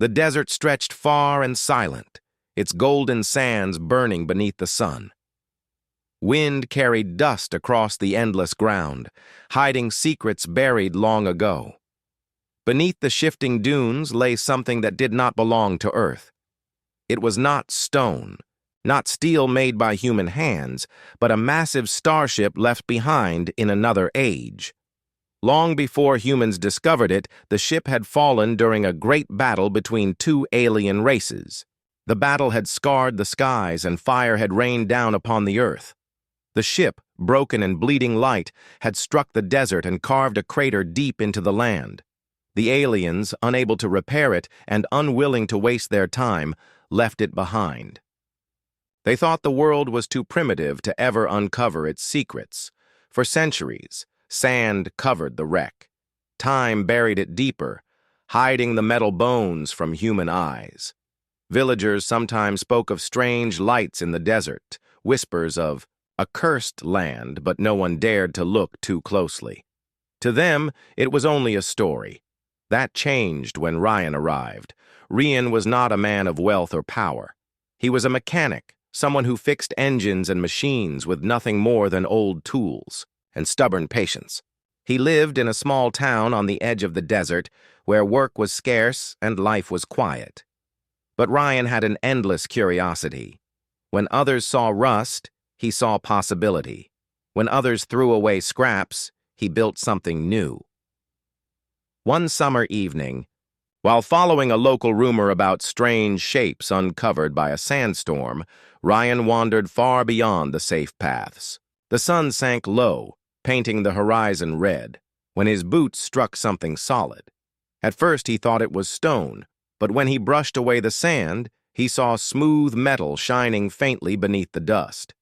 The desert stretched far and silent, its golden sands burning beneath the sun. Wind carried dust across the endless ground, hiding secrets buried long ago. Beneath the shifting dunes lay something that did not belong to Earth. It was not stone, not steel made by human hands, but a massive starship left behind in another age. Long before humans discovered it, the ship had fallen during a great battle between two alien races. The battle had scarred the skies and fire had rained down upon the earth. The ship, broken and bleeding light, had struck the desert and carved a crater deep into the land. The aliens, unable to repair it and unwilling to waste their time, left it behind. They thought the world was too primitive to ever uncover its secrets. For centuries, sand covered the wreck. Time buried it deeper, hiding the metal bones from human eyes. Villagers sometimes spoke of strange lights in the desert, whispers of a cursed land, but no one dared to look too closely. To them, it was only a story. That changed when Ryan arrived. Ryan was not a man of wealth or power. He was a mechanic, someone who fixed engines and machines with nothing more than old tools and stubborn patience. He lived in a small town on the edge of the desert where work was scarce and life was quiet. But Ryan had an endless curiosity. When others saw rust, he saw possibility. When others threw away scraps, he built something new. One summer evening, while following a local rumor about strange shapes uncovered by a sandstorm, Ryan wandered far beyond the safe paths. The sun sank low, painting the horizon red, when his boots struck something solid. At first he thought it was stone, but when he brushed away the sand, he saw smooth metal shining faintly beneath the dust.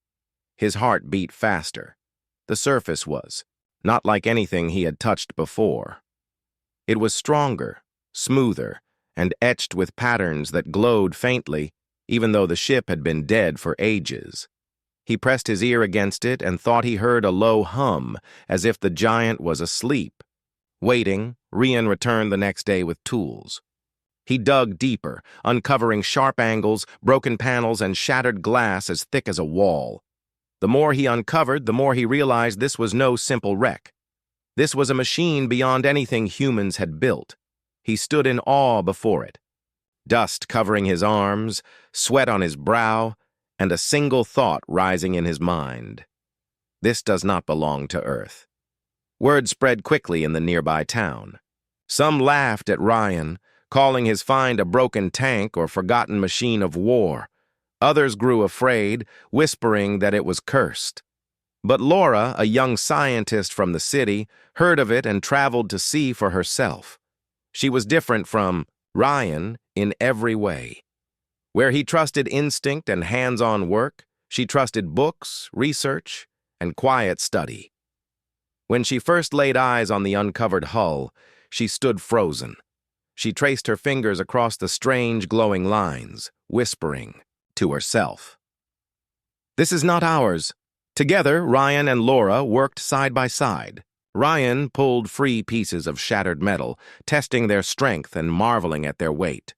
His heart beat faster. The surface was not like anything he had touched before. It was stronger, smoother, and etched with patterns that glowed faintly, even though the ship had been dead for ages. He pressed his ear against it and thought he heard a low hum, as if the giant was asleep. Waiting, Ryan returned the next day with tools. He dug deeper, uncovering sharp angles, broken panels, and shattered glass as thick as a wall. The more he uncovered, the more he realized this was no simple wreck. This was a machine beyond anything humans had built. He stood in awe before it. Dust covering his arms, sweat on his brow, and a single thought rising in his mind. This does not belong to Earth. Word spread quickly in the nearby town. Some laughed at Ryan, calling his find a broken tank or forgotten machine of war. Others grew afraid, whispering that it was cursed. But Laura, a young scientist from the city, heard of it and traveled to see for herself. She was different from Ryan in every way. Where he trusted instinct and hands-on work, she trusted books, research, and quiet study. When she first laid eyes on the uncovered hull, she stood frozen. She traced her fingers across the strange glowing lines, whispering to herself. "This is not ours." Together, Ryan and Laura worked side by side. Ryan pulled free pieces of shattered metal, testing their strength and marveling at their weight.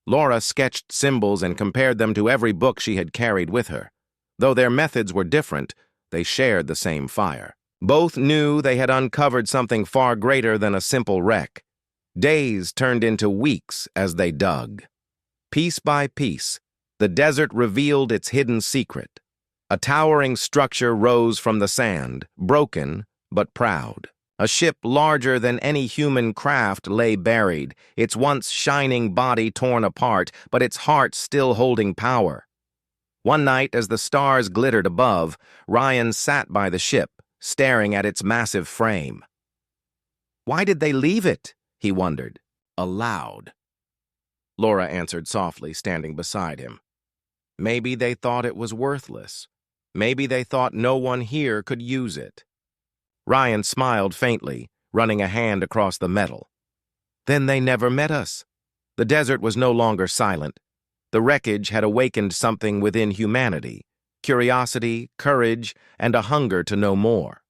Laura sketched symbols and compared them to every book she had carried with her. Though their methods were different, they shared the same fire. Both knew they had uncovered something far greater than a simple wreck. Days turned into weeks as they dug. Piece by piece, the desert revealed its hidden secret. A towering structure rose from the sand, broken but proud. A ship larger than any human craft lay buried, its once shining body torn apart, but its heart still holding power. One night, as the stars glittered above, Ryan sat by the ship, staring at its massive frame. "Why did they leave it?" he wondered, aloud. Laura answered softly, standing beside him. "Maybe they thought it was worthless. Maybe they thought no one here could use it." Ryan smiled faintly, running a hand across the metal. "Then they never met us." The desert was no longer silent. The wreckage had awakened something within humanity: curiosity, courage, and a hunger to know more.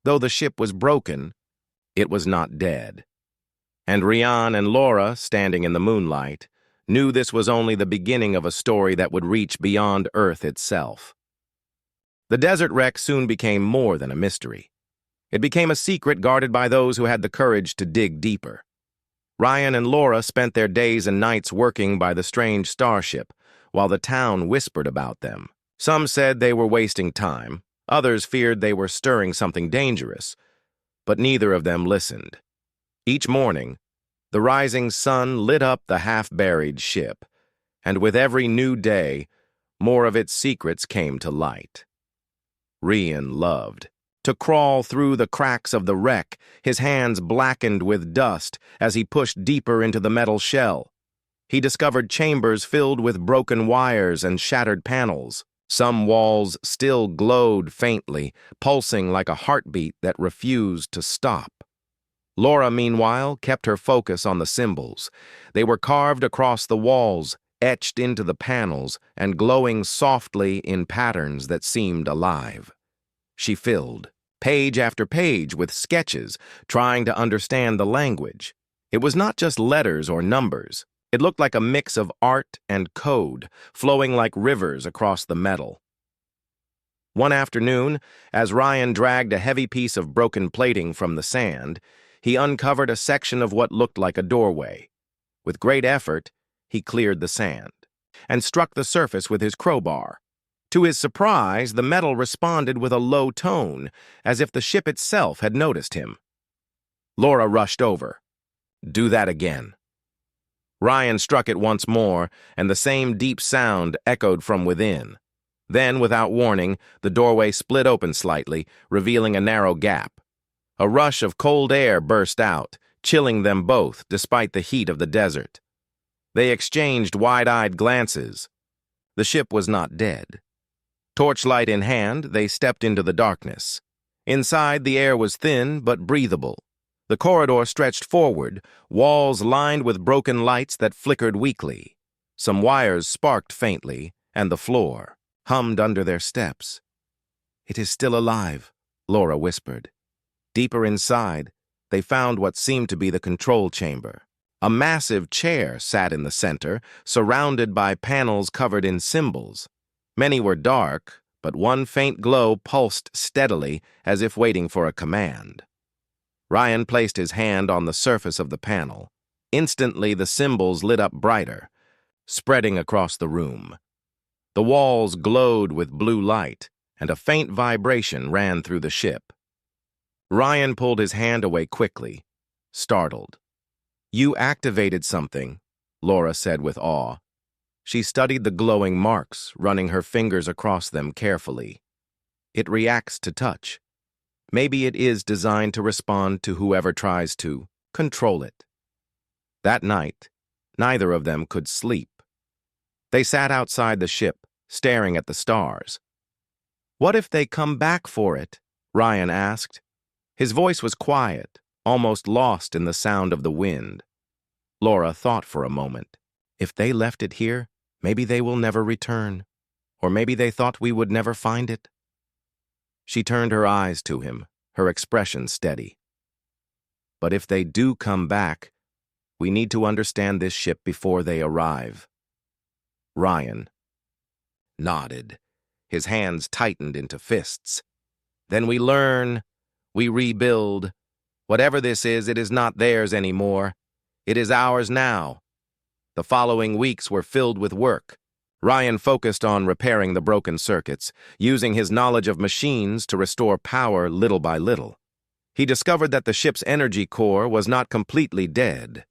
Though the ship was broken, it was not dead. And Rian and Laura, standing in the moonlight, knew this was only the beginning of a story that would reach beyond Earth itself. The desert wreck soon became more than a mystery. It became a secret guarded by those who had the courage to dig deeper. Ryan and Laura spent their days and nights working by the strange Starship, while the town whispered about them. Some said they were wasting time, others feared they were stirring something dangerous, but neither of them listened. Each morning, the rising sun lit up the half-buried ship, and with every new day, more of its secrets came to light. Rian loved to crawl through the cracks of the wreck, his hands blackened with dust as he pushed deeper into the metal shell. He discovered chambers filled with broken wires and shattered panels. Some walls still glowed faintly, pulsing like a heartbeat that refused to stop. Laura, meanwhile, kept her focus on the symbols. They were carved across the walls, etched into the panels, and glowing softly in patterns that seemed alive. She filled page after page with sketches, trying to understand the language. It was not just letters or numbers. It looked like a mix of art and code, flowing like rivers across the metal. One afternoon, as Ryan dragged a heavy piece of broken plating from the sand, he uncovered a section of what looked like a doorway. With great effort, he cleared the sand and struck the surface with his crowbar. To his surprise, the metal responded with a low tone, as if the ship itself had noticed him. Laura rushed over. "Do that again." Ryan struck it once more, and the same deep sound echoed from within. Then, without warning, the doorway split open slightly, revealing a narrow gap. A rush of cold air burst out, chilling them both despite the heat of the desert. They exchanged wide-eyed glances. The ship was not dead. Torchlight in hand, they stepped into the darkness. Inside, the air was thin but breathable. The corridor stretched forward, walls lined with broken lights that flickered weakly. Some wires sparked faintly, and the floor hummed under their steps. "It is still alive," Laura whispered. Deeper inside, they found what seemed to be the control chamber. A massive chair sat in the center, surrounded by panels covered in symbols. Many were dark, but one faint glow pulsed steadily, as if waiting for a command. Ryan placed his hand on the surface of the panel. Instantly, the symbols lit up brighter, spreading across the room. The walls glowed with blue light, and a faint vibration ran through the ship. Ryan pulled his hand away quickly, startled. "You activated something," Laura said with awe. She studied the glowing marks, running her fingers across them carefully. "It reacts to touch. Maybe it is designed to respond to whoever tries to control it." That night, neither of them could sleep. They sat outside the ship, staring at the stars. "What if they come back for it?" Ryan asked. His voice was quiet, almost lost in the sound of the wind. Laura thought for a moment. "If they left it here, maybe they will never return. Or maybe they thought we would never find it." She turned her eyes to him, her expression steady. "But if they do come back, we need to understand this ship before they arrive." Ryan nodded. His hands tightened into fists. "Then we learn, we rebuild. Whatever this is, it is not theirs anymore. It is ours now." The following weeks were filled with work. Ryan focused on repairing the broken circuits, using his knowledge of machines to restore power little by little. He discovered that the ship's energy core was not completely dead.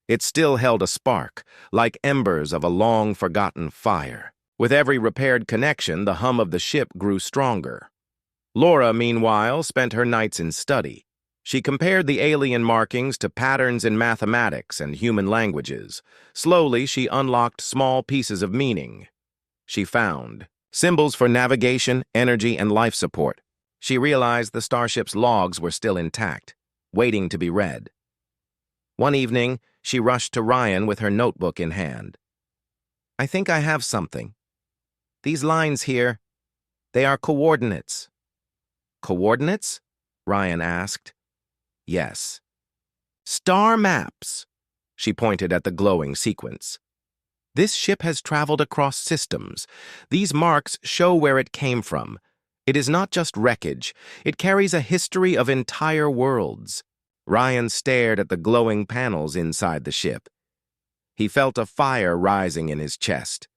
It still held a spark, like embers of a long-forgotten fire. With every repaired connection, the hum of the ship grew stronger. Laura, meanwhile, spent her nights in study. She compared the alien markings to patterns in mathematics and human languages. Slowly, she unlocked small pieces of meaning. She found symbols for navigation, energy, and life support. She realized the starship's logs were still intact, waiting to be read. One evening, she rushed to Ryan with her notebook in hand. "I think I have something. These lines here, they are coordinates." "Coordinates?" Ryan asked. "Yes. Star maps. She pointed at the glowing sequence. This ship has traveled across systems. These marks show where it came from. It is not just wreckage. It carries a history of entire worlds. Ryan stared at the glowing panels inside the ship. He felt a fire rising in his chest.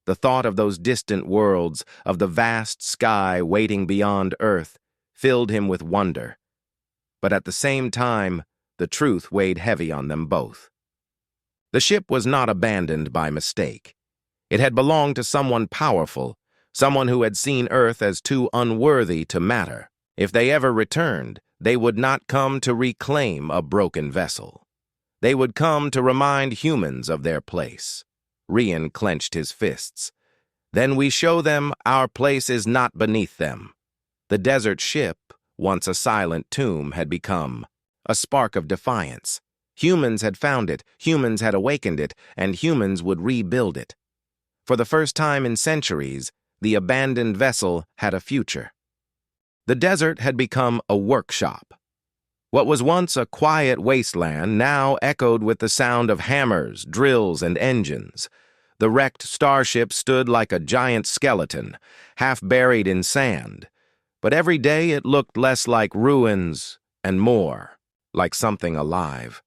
The thought of those distant worlds, of the vast sky waiting beyond Earth, filled him with wonder. But at the same time, the truth weighed heavy on them both. The ship was not abandoned by mistake. It had belonged to someone powerful, someone who had seen Earth as too unworthy to matter. If they ever returned, they would not come to reclaim a broken vessel. They would come to remind humans of their place. Rian clenched his fists. Then we show them our place is not beneath them. The desert ship, once a silent tomb, had become a spark of defiance. Humans had found it, humans had awakened it, and humans would rebuild it. For the first time in centuries, the abandoned vessel had a future. The desert had become a workshop. What was once a quiet wasteland now echoed with the sound of hammers, drills, and engines. The wrecked Starship stood like a giant skeleton, half buried in sand. But every day it looked less like ruins and more like something alive.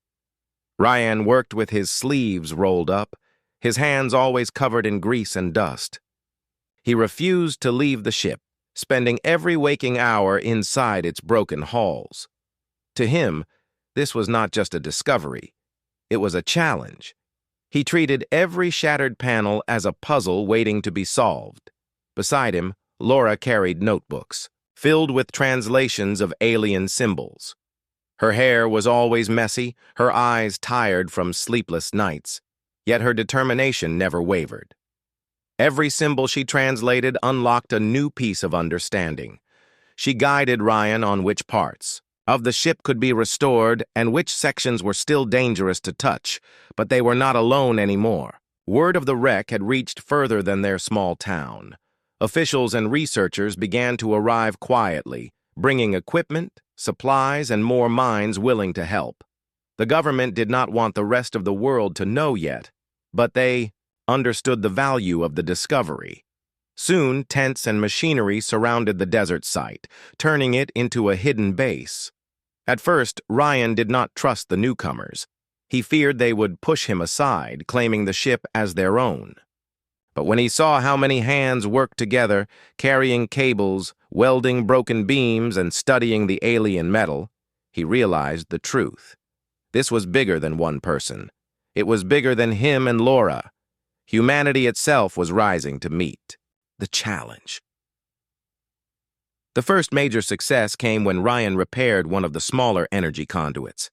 Ryan worked with his sleeves rolled up, his hands always covered in grease and dust. He refused to leave the ship, spending every waking hour inside its broken halls. To him, this was not just a discovery. It was a challenge. He treated every shattered panel as a puzzle waiting to be solved. Beside him, Laura carried notebooks, filled with translations of alien symbols. Her hair was always messy, her eyes tired from sleepless nights, yet her determination never wavered. Every symbol she translated unlocked a new piece of understanding. She guided Ryan on which parts of the ship could be restored and which sections were still dangerous to touch, but they were not alone anymore. Word of the wreck had reached further than their small town. Officials and researchers began to arrive quietly, bringing equipment, supplies, and more minds willing to help. The government did not want the rest of the world to know yet, but they understood the value of the discovery. Soon, tents and machinery surrounded the desert site, turning it into a hidden base. At first, Ryan did not trust the newcomers. He feared they would push him aside, claiming the ship as their own. But when he saw how many hands worked together, carrying cables, welding broken beams, and studying the alien metal, he realized the truth. This was bigger than one person. It was bigger than him and Laura. Humanity itself was rising to meet the challenge. The first major success came when Ryan repaired one of the smaller energy conduits.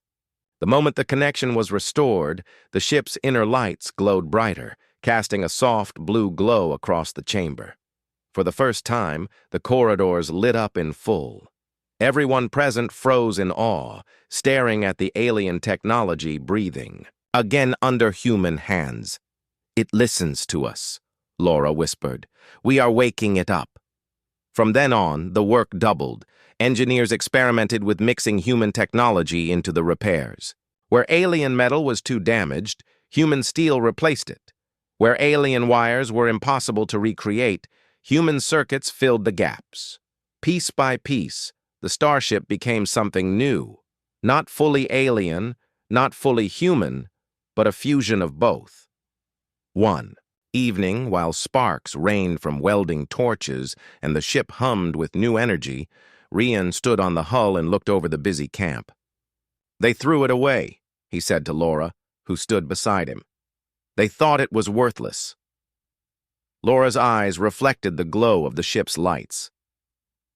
The moment the connection was restored, the ship's inner lights glowed brighter, casting a soft blue glow across the chamber. For the first time, the corridors lit up in full. Everyone present froze in awe, staring at the alien technology breathing, again under human hands. "It listens to us," Laura whispered. "We are waking it up." From then on, the work doubled. Engineers experimented with mixing human technology into the repairs. Where alien metal was too damaged, human steel replaced it. Where alien wires were impossible to recreate, human circuits filled the gaps. Piece by piece, the Starship became something new. Not fully alien, not fully human, but a fusion of both. One evening, while sparks rained from welding torches and the ship hummed with new energy, Rian stood on the hull and looked over the busy camp. "They threw it away," he said to Laura, who stood beside him. "They thought it was worthless." Laura's eyes reflected the glow of the ship's lights.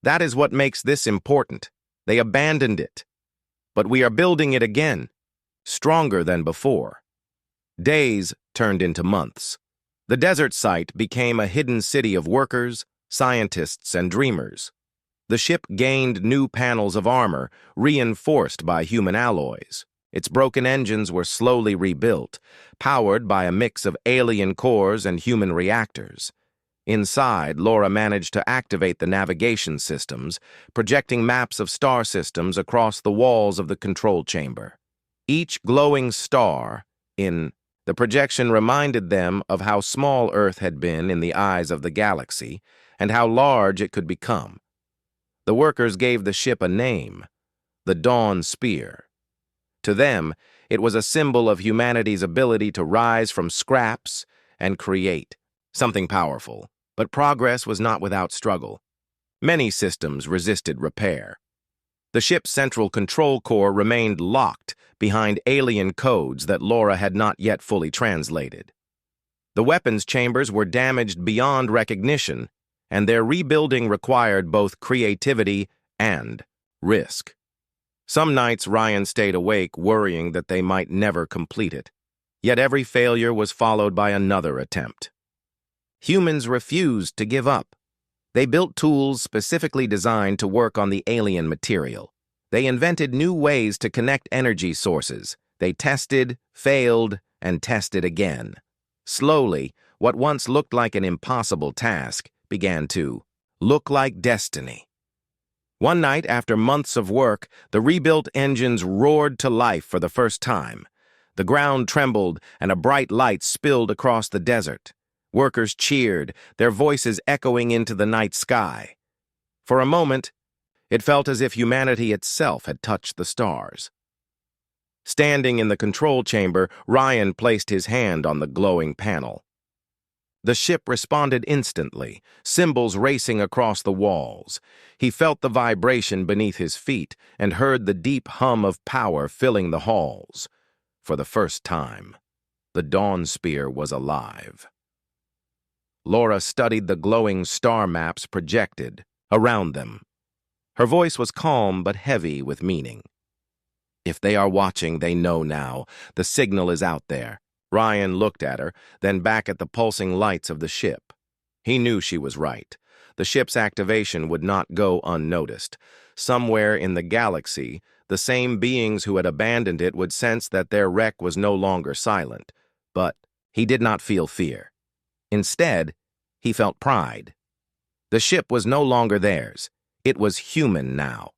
"That is what makes this important. They abandoned it. But we are building it again, stronger than before." Days turned into months. The desert site became a hidden city of workers, scientists, and dreamers. The ship gained new panels of armor, reinforced by human alloys. Its broken engines were slowly rebuilt, powered by a mix of alien cores and human reactors. Inside, Laura managed to activate the navigation systems, projecting maps of star systems across the walls of the control chamber. Each glowing star in the projection reminded them of how small Earth had been in the eyes of the galaxy and how large it could become. The workers gave the ship a name, the Dawn Spear. To them, it was a symbol of humanity's ability to rise from scraps and create something powerful. But progress was not without struggle. Many systems resisted repair. The ship's central control core remained locked behind alien codes that Laura had not yet fully translated. The weapons chambers were damaged beyond recognition, and their rebuilding required both creativity and risk. Some nights Ryan stayed awake, worrying that they might never complete it. Yet every failure was followed by another attempt. Humans refused to give up. They built tools specifically designed to work on the alien material. They invented new ways to connect energy sources. They tested, failed, and tested again. Slowly, what once looked like an impossible task began to look like destiny. One night, after months of work, the rebuilt engines roared to life for the first time. The ground trembled, and a bright light spilled across the desert. Workers cheered, their voices echoing into the night sky. For a moment, it felt as if humanity itself had touched the stars. Standing in the control chamber, Ryan placed his hand on the glowing panel. The ship responded instantly, symbols racing across the walls. He felt the vibration beneath his feet and heard the deep hum of power filling the halls. For the first time, the Dawn Spear was alive. Laura studied the glowing star maps projected around them. Her voice was calm but heavy with meaning. If they are watching, they know now. The signal is out there. Ryan looked at her, then back at the pulsing lights of the ship. He knew she was right. The ship's activation would not go unnoticed. Somewhere in the galaxy, the same beings who had abandoned it would sense that their wreck was no longer silent. But he did not feel fear. Instead, he felt pride. The ship was no longer theirs. It was human now.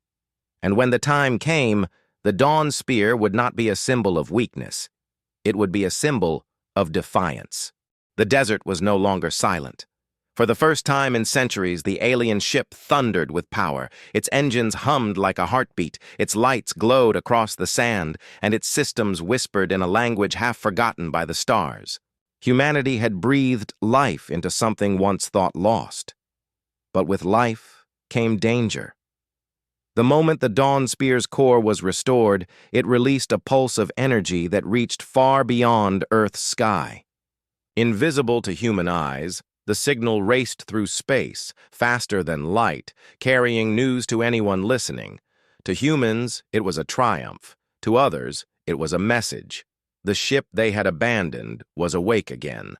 And when the time came, the Dawn Spear would not be a symbol of weakness. It would be a symbol of defiance. The desert was no longer silent. For the first time in centuries, the alien ship thundered with power. Its engines hummed like a heartbeat, its lights glowed across the sand, and its systems whispered in a language half forgotten by the stars. Humanity had breathed life into something once thought lost. But with life came danger. The moment the Dawn Spear's core was restored, it released a pulse of energy that reached far beyond Earth's sky. Invisible to human eyes, the signal raced through space, faster than light, carrying news to anyone listening. To humans, it was a triumph. To others, it was a message. The ship they had abandoned was awake again.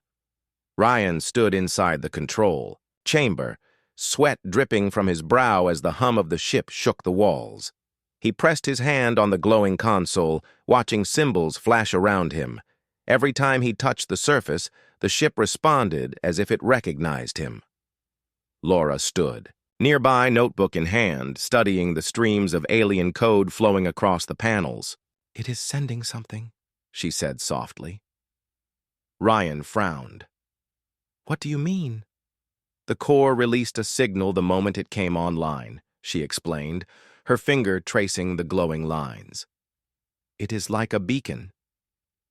Ryan stood inside the control chamber, sweat dripping from his brow as the hum of the ship shook the walls. He pressed his hand on the glowing console, watching symbols flash around him. Every time he touched the surface, the ship responded as if it recognized him. Laura stood, nearby, notebook in hand, studying the streams of alien code flowing across the panels. "It is sending something," she said softly. Ryan frowned. "What do you mean?" "The core released a signal the moment it came online," she explained, her finger tracing the glowing lines. "It is like a beacon.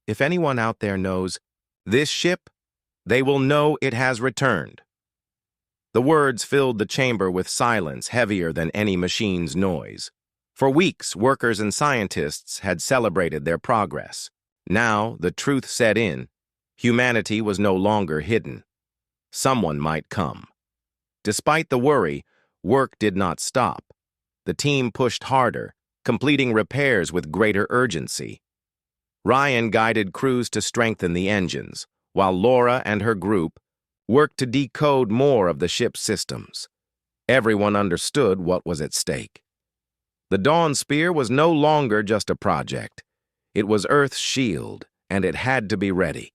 If anyone out there knows this ship, they will know it has returned." The words filled the chamber with silence heavier than any machine's noise. For weeks, workers and scientists had celebrated their progress. Now, the truth set in. Humanity was no longer hidden. Someone might come. Despite the worry, work did not stop. The team pushed harder, completing repairs with greater urgency. Ryan guided crews to strengthen the engines, while Laura and her group worked to decode more of the ship's systems. Everyone understood what was at stake. The Dawn Spear was no longer just a project. It was Earth's shield, and it had to be ready.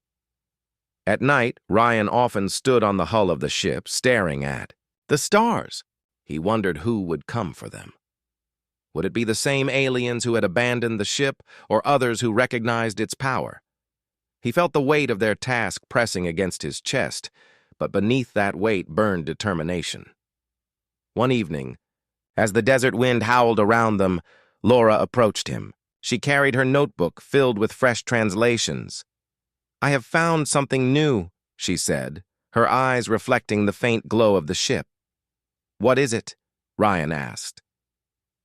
At night, Ryan often stood on the hull of the ship, staring at the stars. He wondered who would come for them. Would it be the same aliens who had abandoned the ship, or others who recognized its power? He felt the weight of their task pressing against his chest, but beneath that weight burned determination. One evening, as the desert wind howled around them, Laura approached him. She carried her notebook filled with fresh translations. "I have found something new," she said, her eyes reflecting the faint glow of the ship. "What is it?" Ryan asked.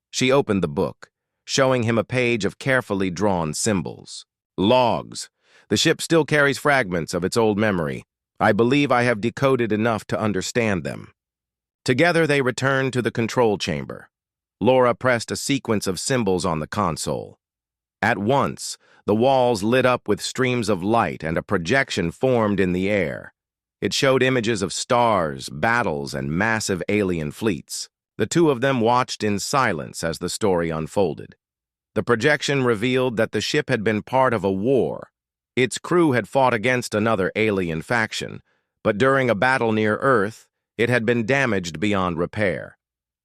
She opened the book, showing him a page of carefully drawn symbols. "Logs. The ship still carries fragments of its old memory. I believe I have decoded enough to understand them." Together they returned to the control chamber. Laura pressed a sequence of symbols on the console. At once, the walls lit up with streams of light and a projection formed in the air. It showed images of stars, battles, and massive alien fleets. The two of them watched in silence as the story unfolded. The projection revealed that the ship had been part of a war. Its crew had fought against another alien faction, but during a battle near Earth, it had been damaged beyond repair.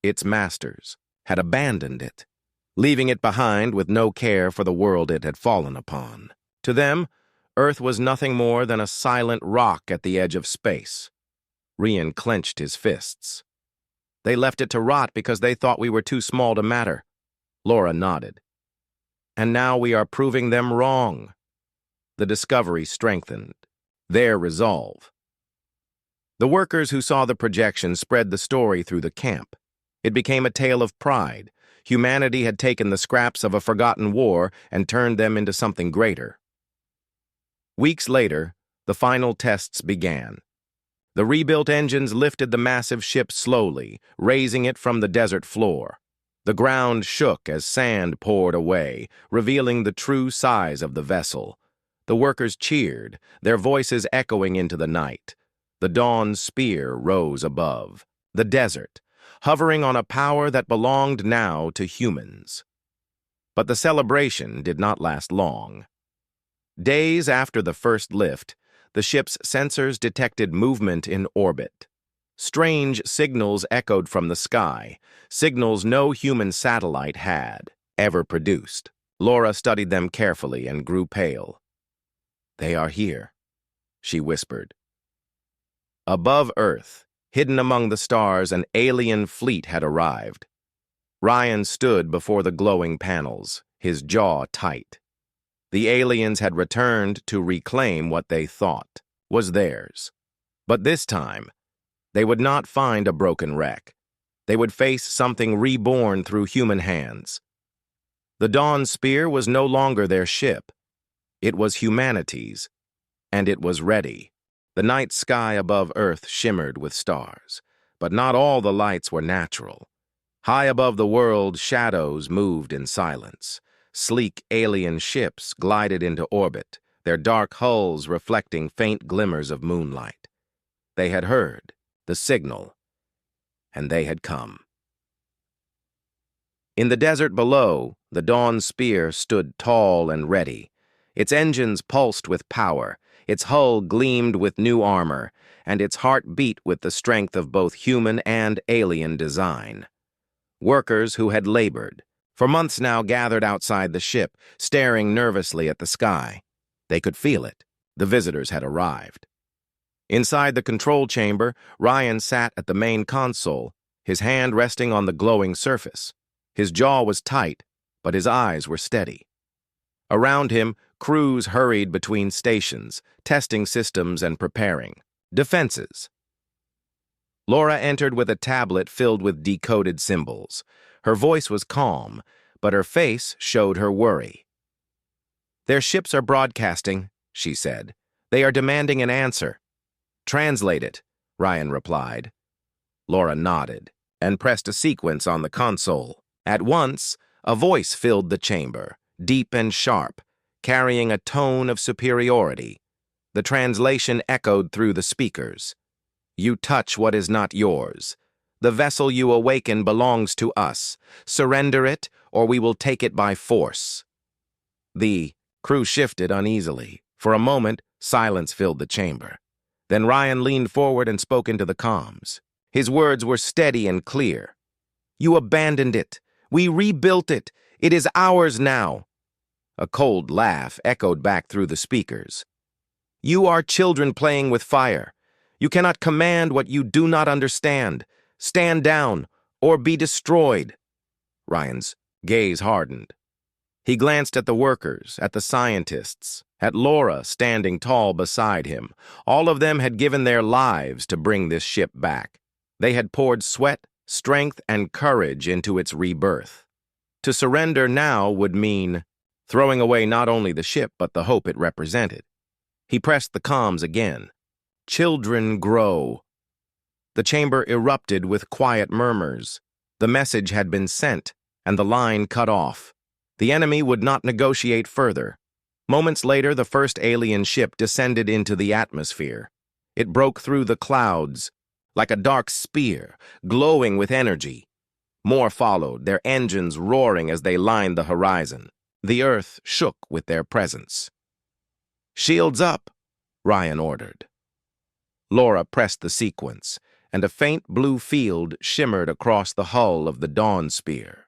Its masters had abandoned it, leaving it behind with no care for the world it had fallen upon. To them, Earth was nothing more than a silent rock at the edge of space. Ryan clenched his fists. "They left it to rot because they thought we were too small to matter." Laura nodded. "And now we are proving them wrong." The discovery strengthened their resolve. The workers who saw the projection spread the story through the camp. It became a tale of pride. Humanity had taken the scraps of a forgotten war and turned them into something greater. Weeks later, the final tests began. The rebuilt engines lifted the massive ship slowly, raising it from the desert floor. The ground shook as sand poured away, revealing the true size of the vessel. The workers cheered, their voices echoing into the night. The dawn spear rose above the desert, hovering on a power that belonged now to humans. But the celebration did not last long. Days after the first lift, the ship's sensors detected movement in orbit. Strange signals echoed from the sky, signals no human satellite had ever produced. Laura studied them carefully and grew pale. "They are here," she whispered. Above Earth, hidden among the stars, an alien fleet had arrived. Ryan stood before the glowing panels, his jaw tight. The aliens had returned to reclaim what they thought was theirs. But this time, they would not find a broken wreck. They would face something reborn through human hands. The Dawn Spear was no longer their ship. It was humanity's, and it was ready. The night sky above Earth shimmered with stars, but not all the lights were natural. High above the world, shadows moved in silence. Sleek alien ships glided into orbit, their dark hulls reflecting faint glimmers of moonlight. They had heard the signal, and they had come. In the desert below, the Dawn Spear stood tall and ready. Its engines pulsed with power, its hull gleamed with new armor, and its heart beat with the strength of both human and alien design. Workers who had labored for months now gathered outside the ship, staring nervously at the sky. They could feel it. The visitors had arrived. Inside the control chamber, Ryan sat at the main console, his hand resting on the glowing surface. His jaw was tight, but his eyes were steady. Around him, crews hurried between stations, testing systems and preparing defenses. Laura entered with a tablet filled with decoded symbols. Her voice was calm, but her face showed her worry. "Their ships are broadcasting," she said. "They are demanding an answer." "Translate it," Ryan replied. Laura nodded and pressed a sequence on the console. At once, a voice filled the chamber, deep and sharp, carrying a tone of superiority. The translation echoed through the speakers. "You touch what is not yours. The vessel you awaken belongs to us. Surrender it, or we will take it by force." The crew shifted uneasily. For a moment, silence filled the chamber. Then Ryan leaned forward and spoke into the comms. His words were steady and clear. "You abandoned it. We rebuilt it. It is ours now." A cold laugh echoed back through the speakers. "You are children playing with fire. You cannot command what you do not understand. Stand down, or be destroyed." Ryan's gaze hardened. He glanced at the workers, at the scientists, at Laura standing tall beside him. All of them had given their lives to bring this ship back. They had poured sweat, strength, and courage into its rebirth. To surrender now would mean throwing away not only the ship but the hope it represented. He pressed the comms again. "Children grow." The chamber erupted with quiet murmurs. The message had been sent, and the line cut off. The enemy would not negotiate further. Moments later, the first alien ship descended into the atmosphere. It broke through the clouds like a dark spear, glowing with energy. More followed, their engines roaring as they lined the horizon. The earth shook with their presence. "Shields up," Ryan ordered. Laura pressed the sequence, and a faint blue field shimmered across the hull of the Dawn Spear.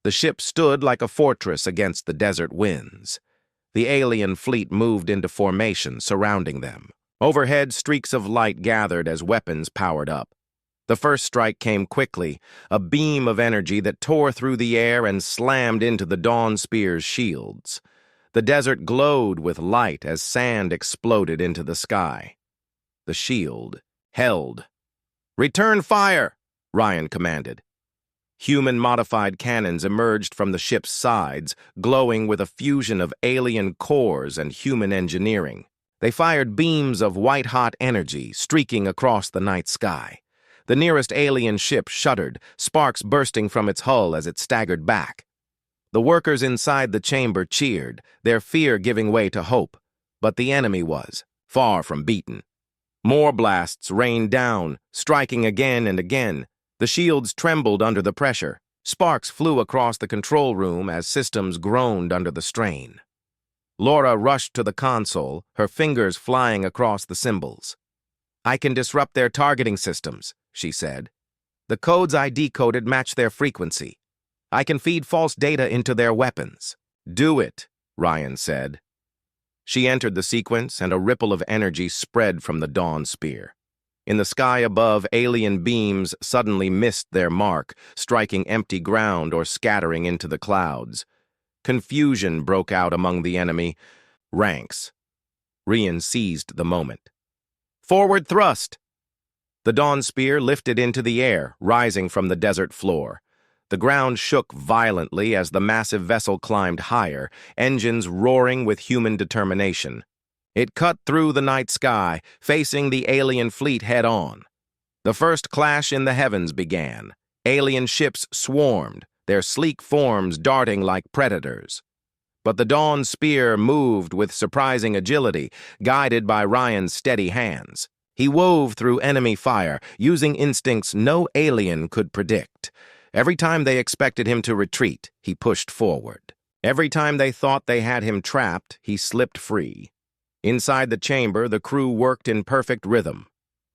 The ship stood like a fortress against the desert winds. The alien fleet moved into formation, surrounding them. Overhead, streaks of light gathered as weapons powered up. The first strike came quickly, a beam of energy that tore through the air and slammed into the Dawn Spear's shields. The desert glowed with light as sand exploded into the sky. The shield held. "Return fire," Ryan commanded. Human-modified cannons emerged from the ship's sides, glowing with a fusion of alien cores and human engineering. They fired beams of white-hot energy, streaking across the night sky. The nearest alien ship shuddered, sparks bursting from its hull as it staggered back. The workers inside the chamber cheered, their fear giving way to hope. But the enemy was far from beaten. More blasts rained down, striking again and again. The shields trembled under the pressure. Sparks flew across the control room as systems groaned under the strain. Laura rushed to the console, her fingers flying across the symbols. "I can disrupt their targeting systems," she said. "The codes I decoded match their frequency. I can feed false data into their weapons." "Do it," Ryan said. She entered the sequence, and a ripple of energy spread from the Dawn Spear. In the sky above, alien beams suddenly missed their mark, striking empty ground or scattering into the clouds. Confusion broke out among the enemy ranks. Ryan seized the moment. "Forward thrust!" The Dawn Spear lifted into the air, rising from the desert floor. The ground shook violently as the massive vessel climbed higher, engines roaring with human determination. It cut through the night sky, facing the alien fleet head-on. The first clash in the heavens began. Alien ships swarmed, their sleek forms darting like predators. But the Dawn Spear moved with surprising agility, guided by Ryan's steady hands. He wove through enemy fire, using instincts no alien could predict. Every time they expected him to retreat, he pushed forward. Every time they thought they had him trapped, he slipped free. Inside the chamber, the crew worked in perfect rhythm.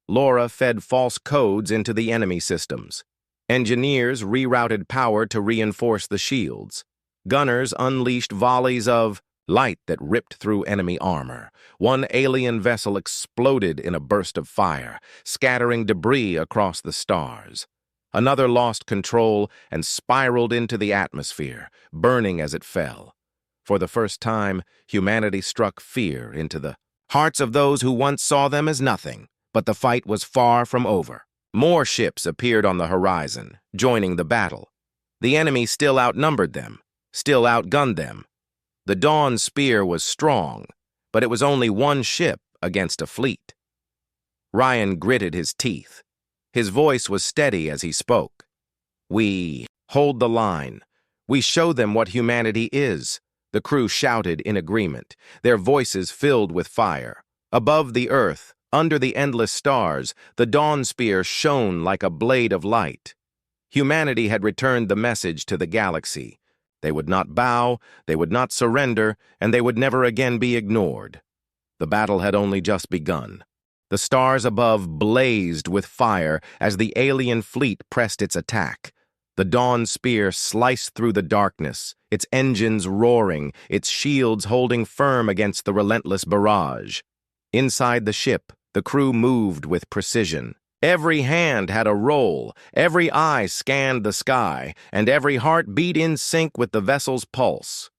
Laura fed false codes into the enemy systems. Engineers rerouted power to reinforce the shields. Gunners unleashed volleys of light that ripped through enemy armor. One alien vessel exploded in a burst of fire, scattering debris across the stars. Another lost control and spiraled into the atmosphere, burning as it fell. For the first time, humanity struck fear into the hearts of those who once saw them as nothing. But the fight was far from over. More ships appeared on the horizon, joining the battle. The enemy still outnumbered them, still outgunned them. The Dawn Spear was strong, but it was only one ship against a fleet. Ryan gritted his teeth. His voice was steady as he spoke. "We hold the line. We show them what humanity is." The crew shouted in agreement, their voices filled with fire. Above the earth, under the endless stars, the Dawn Spear shone like a blade of light. Humanity had returned the message to the galaxy. They would not bow, they would not surrender, and they would never again be ignored. The battle had only just begun. The stars above blazed with fire as the alien fleet pressed its attack. The dawn spear sliced through the darkness, its engines roaring, its shields holding firm against the relentless barrage. Inside the ship, the crew moved with precision. Every hand had a role, every eye scanned the sky, and every heart beat in sync with the vessel's pulse.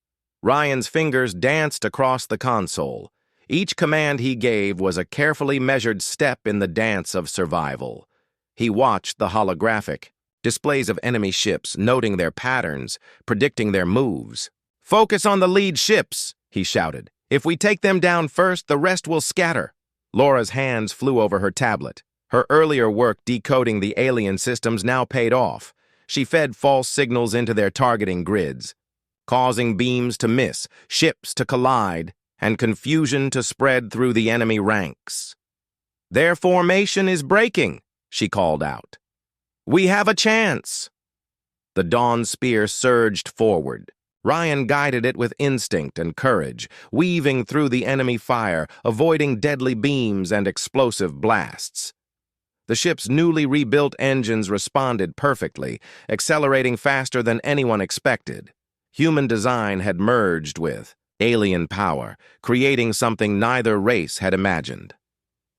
Ryan's fingers danced across the console. Each command he gave was a carefully measured step in the dance of survival. He watched the holographic displays of enemy ships, noting their patterns, predicting their moves. "Focus on the lead ships," he shouted. "If we take them down first, the rest will scatter." Laura's hands flew over her tablet. Her earlier work decoding the alien systems now paid off. She fed false signals into their targeting grids, causing beams to miss, ships to collide, and confusion to spread through the enemy ranks. "Their formation is breaking," she called out. "We have a chance." The dawn spear surged forward. Ryan guided it with instinct and courage, weaving through the enemy fire, avoiding deadly beams and explosive blasts. The ship's newly rebuilt engines responded perfectly, accelerating faster than anyone expected. Human design had merged with alien power, creating something neither race had imagined.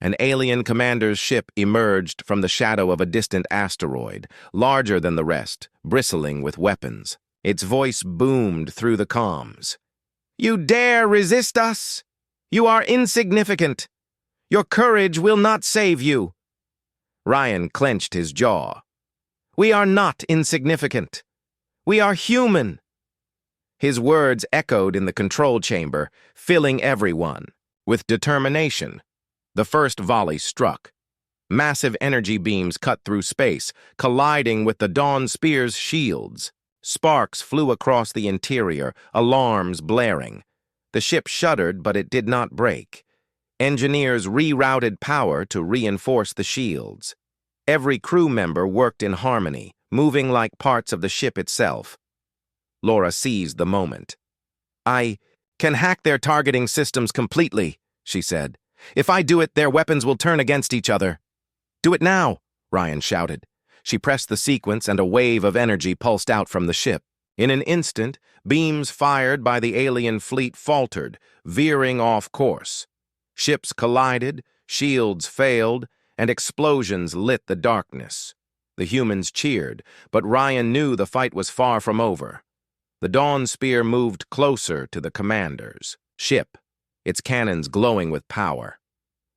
An alien commander's ship emerged from the shadow of a distant asteroid, larger than the rest, bristling with weapons. Its voice boomed through the comms. "You dare resist us? You are insignificant. Your courage will not save you." Ryan clenched his jaw. "We are not insignificant. We are human." His words echoed in the control chamber, filling everyone with determination. The first volley struck. Massive energy beams cut through space, colliding with the dawn spear's shields. Sparks flew across the interior, alarms blaring. The ship shuddered, but it did not break. Engineers rerouted power to reinforce the shields. Every crew member worked in harmony, moving like parts of the ship itself. Laura seized the moment. "I can hack their targeting systems completely," she said. "If I do it, their weapons will turn against each other." "Do it now," Ryan shouted. She pressed the sequence and a wave of energy pulsed out from the ship. In an instant, beams fired by the alien fleet faltered, veering off course. Ships collided, shields failed, and explosions lit the darkness. The humans cheered, but Ryan knew the fight was far from over. The dawn spear moved closer to the commander's ship, its cannons glowing with power.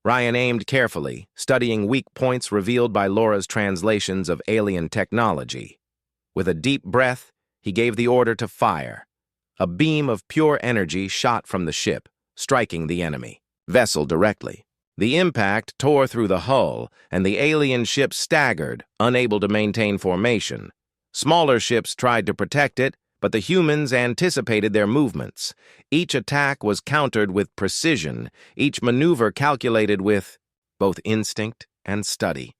Ryan aimed carefully, studying weak points revealed by Laura's translations of alien technology. With a deep breath, he gave the order to fire. A beam of pure energy shot from the ship, striking the enemy vessel directly. The impact tore through the hull, and the alien ship staggered, unable to maintain formation. Smaller ships tried to protect it, but the humans anticipated their movements. Each attack was countered with precision, each maneuver calculated with both instinct and study.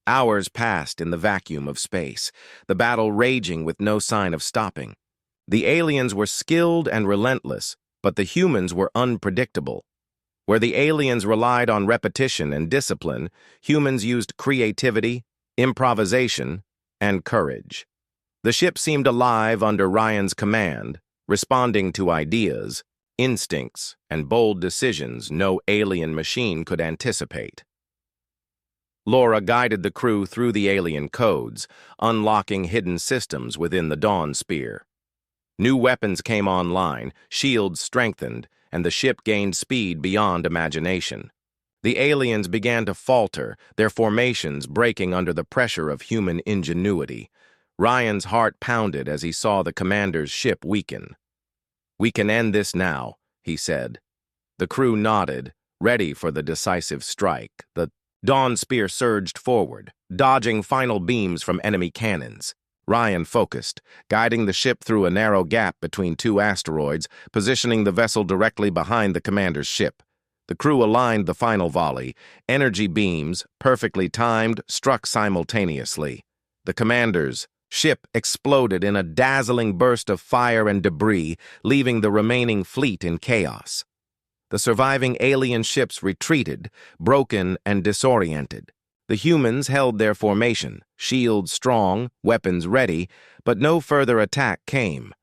Hours passed in the vacuum of space, the battle raging with no sign of stopping. The aliens were skilled and relentless, but the humans were unpredictable. Where the aliens relied on repetition and discipline, humans used creativity, improvisation, and courage. The ship seemed alive under Ryan's command, responding to ideas, instincts, and bold decisions no alien machine could anticipate. Laura guided the crew through the alien codes, unlocking hidden systems within the Dawn Spear. New weapons came online, shields strengthened, and the ship gained speed beyond imagination. The aliens began to falter, their formations breaking under the pressure of human ingenuity. Ryan's heart pounded as he saw the commander's ship weaken. "We can end this now," he said. The crew nodded, ready for the decisive strike. The Dawn Spear surged forward, dodging final beams from enemy cannons. Ryan focused, guiding the ship through a narrow gap between two asteroids, positioning the vessel directly behind the commander's ship. The crew aligned the final volley. Energy beams, perfectly timed, struck simultaneously. The commander's ship exploded in a dazzling burst of fire and debris, leaving the remaining fleet in chaos. The surviving alien ships retreated, broken and disoriented. The humans held their formation, shields strong, weapons ready, but no further attack came.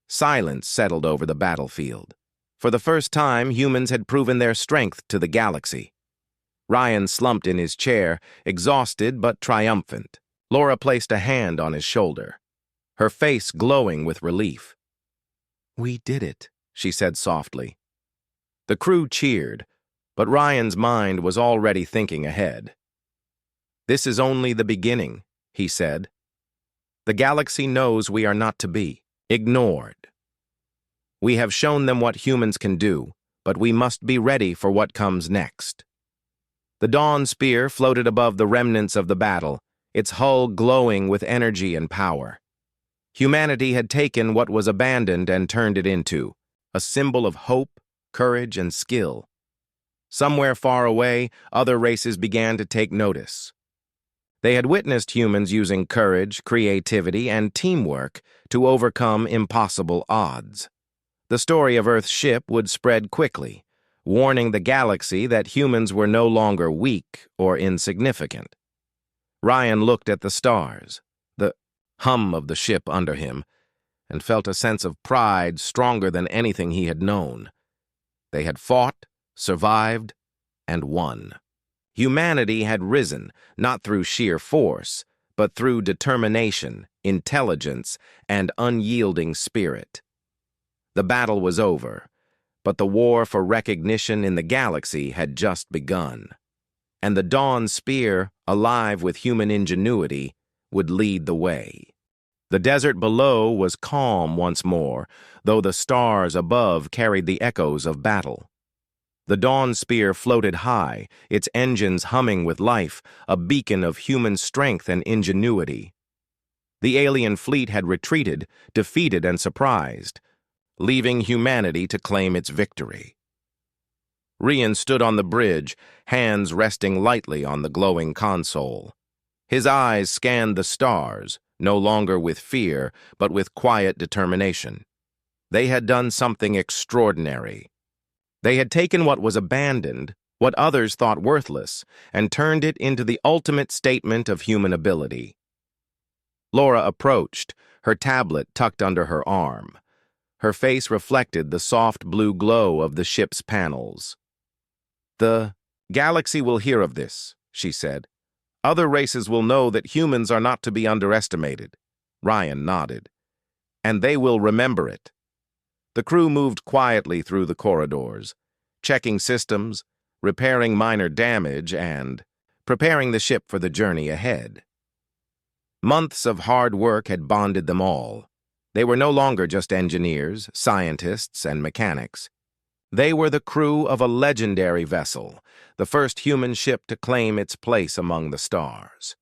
Silence settled over the battlefield. For the first time, humans had proven their strength to the galaxy. Ryan slumped in his chair, exhausted but triumphant. Laura placed a hand on his shoulder, her face glowing with relief. "We did it," she said softly. The crew cheered, but Ryan's mind was already thinking ahead. "This is only the beginning," he said. "The galaxy knows we are not to be ignored. We have shown them what humans can do, but we must be ready for what comes next." The Dawn Spear floated above the remnants of the battle, its hull glowing with energy and power. Humanity had taken what was abandoned and turned it into a symbol of hope, courage, and skill. Somewhere far away, other races began to take notice. They had witnessed humans using courage, creativity, and teamwork to overcome impossible odds. The story of Earth's ship would spread quickly, warning the galaxy that humans were no longer weak or insignificant. Ryan looked at the stars, the hum of the ship under him, and felt a sense of pride stronger than anything he had known. They had fought, survived, and won. Humanity had risen, not through sheer force, but through determination, intelligence, and unyielding spirit. The battle was over, but the war for recognition in the galaxy had just begun. And the Dawn Spear, alive with human ingenuity, would lead the way. The desert below was calm once more, though the stars above carried the echoes of battle. The Dawn Spear floated high, its engines humming with life, a beacon of human strength and ingenuity. The alien fleet had retreated, defeated and surprised, leaving humanity to claim its victory. Ryan stood on the bridge, hands resting lightly on the glowing console. His eyes scanned the stars, no longer with fear, but with quiet determination. They had done something extraordinary. They had taken what was abandoned, what others thought worthless, and turned it into the ultimate statement of human ability. Laura approached, her tablet tucked under her arm. Her face reflected the soft blue glow of the ship's panels. "The galaxy will hear of this," she said. "Other races will know that humans are not to be underestimated." Ryan nodded. "And they will remember it." The crew moved quietly through the corridors, checking systems, repairing minor damage, and preparing the ship for the journey ahead. Months of hard work had bonded them all. They were no longer just engineers, scientists, and mechanics. They were the crew of a legendary vessel, the first human ship to claim its place among the stars.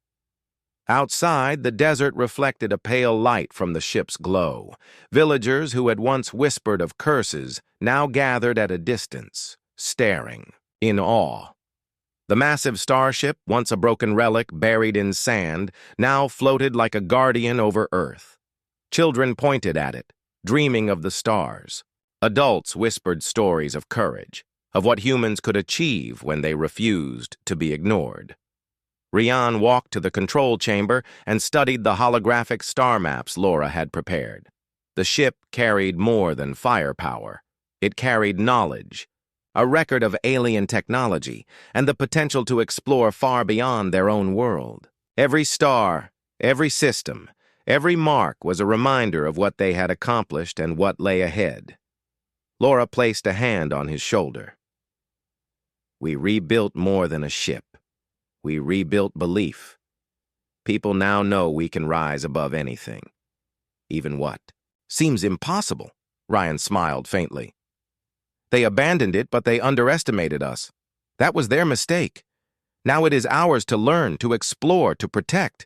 Outside, the desert reflected a pale light from the ship's glow. Villagers who had once whispered of curses now gathered at a distance, staring, in awe. The massive Starship, once a broken relic buried in sand, now floated like a guardian over Earth. Children pointed at it, dreaming of the stars. Adults whispered stories of courage, of what humans could achieve when they refused to be ignored. Ryan walked to the control chamber and studied the holographic star maps Laura had prepared. The ship carried more than firepower. It carried knowledge, a record of alien technology, and the potential to explore far beyond their own world. Every star, every system, every mark was a reminder of what they had accomplished and what lay ahead. Laura placed a hand on his shoulder. "We rebuilt more than a ship. We rebuilt belief. People now know we can rise above anything. Even what seems impossible," Ryan smiled faintly. "They abandoned it, but they underestimated us. That was their mistake. Now it is ours to learn, to explore, to protect."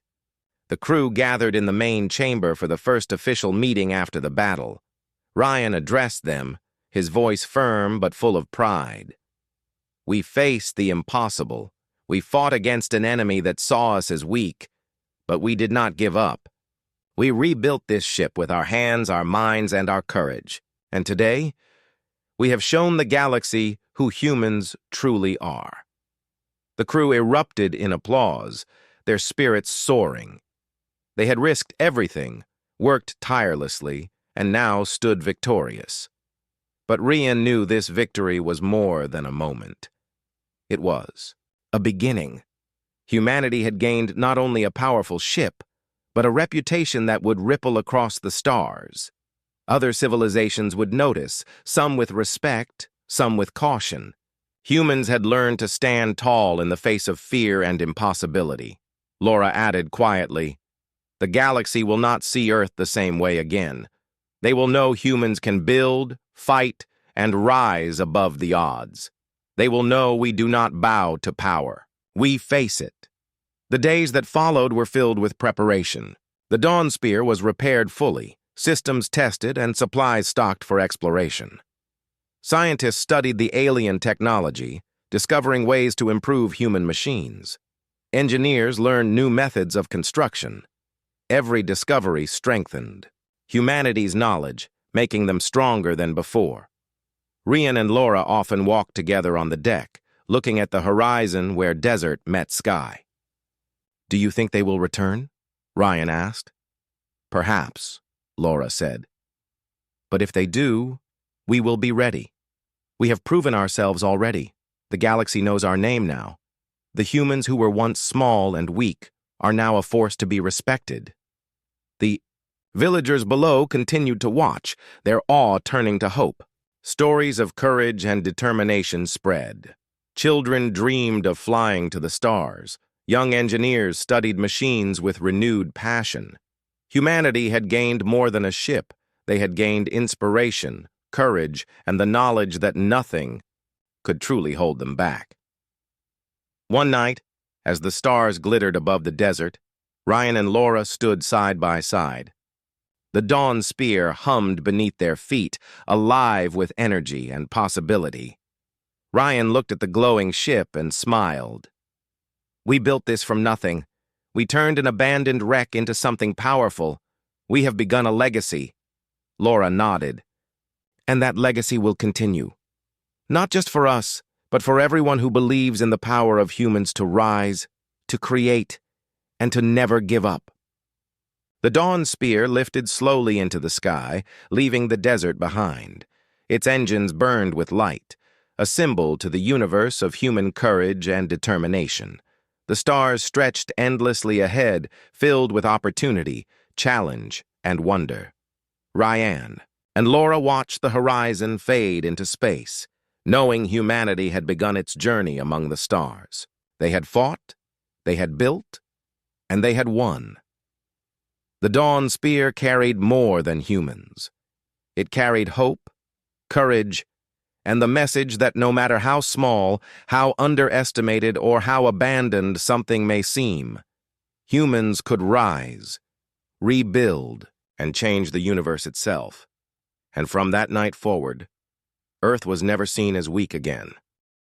The crew gathered in the main chamber for the first official meeting after the battle. Ryan addressed them, his voice firm but full of pride. "We faced the impossible. We fought against an enemy that saw us as weak, but we did not give up. We rebuilt this ship with our hands, our minds, and our courage. And today, we have shown the galaxy who humans truly are." The crew erupted in applause. their spirits soaring. They had risked everything, worked tirelessly, and now stood victorious. But Rian knew this victory was more than a moment. It was a beginning. Humanity had gained not only a powerful ship, but a reputation that would ripple across the stars. Other civilizations would notice, some with respect, some with caution. Humans had learned to stand tall in the face of fear and impossibility. Laura added quietly, "The galaxy will not see Earth the same way again. They will know humans can build, fight, and rise above the odds. They will know we do not bow to power. We face it." The days that followed were filled with preparation. The Dawn Spear was repaired fully, systems tested, and supplies stocked for exploration. Scientists studied the alien technology, discovering ways to improve human machines. Engineers learned new methods of construction. Every discovery strengthened humanity's knowledge, making them stronger than before. Rian and Laura often walked together on the deck, looking at the horizon where desert met sky. "Do you think they will return?" Ryan asked. "Perhaps," Laura said. "But if they do, we will be ready. We have proven ourselves already. The galaxy knows our name now. The humans who were once small and weak are now a force to be respected." The villagers below continued to watch, their awe turning to hope. Stories of courage and determination spread. Children dreamed of flying to the stars. Young engineers studied machines with renewed passion. Humanity had gained more than a ship. They had gained inspiration, courage, and the knowledge that nothing could truly hold them back. One night, as the stars glittered above the desert, Ryan and Laura stood side by side. The Dawn Spear hummed beneath their feet, alive with energy and possibility. Ryan looked at the glowing ship and smiled. "We built this from nothing. We turned an abandoned wreck into something powerful. We have begun a legacy." Laura nodded. "And that legacy will continue. Not just for us, but for everyone who believes in the power of humans to rise, to create, and to never give up." The Dawn Spear lifted slowly into the sky, leaving the desert behind. Its engines burned with light, a symbol to the universe of human courage and determination. The stars stretched endlessly ahead, filled with opportunity, challenge, and wonder. Ryan and Laura watched the horizon fade into space, knowing humanity had begun its journey among the stars. They had fought, they had built, and they had won. The Dawn Spear carried more than humans. It carried hope, courage, and the message that no matter how small, how underestimated, or how abandoned something may seem, humans could rise, rebuild, and change the universe itself. And from that night forward, Earth was never seen as weak again.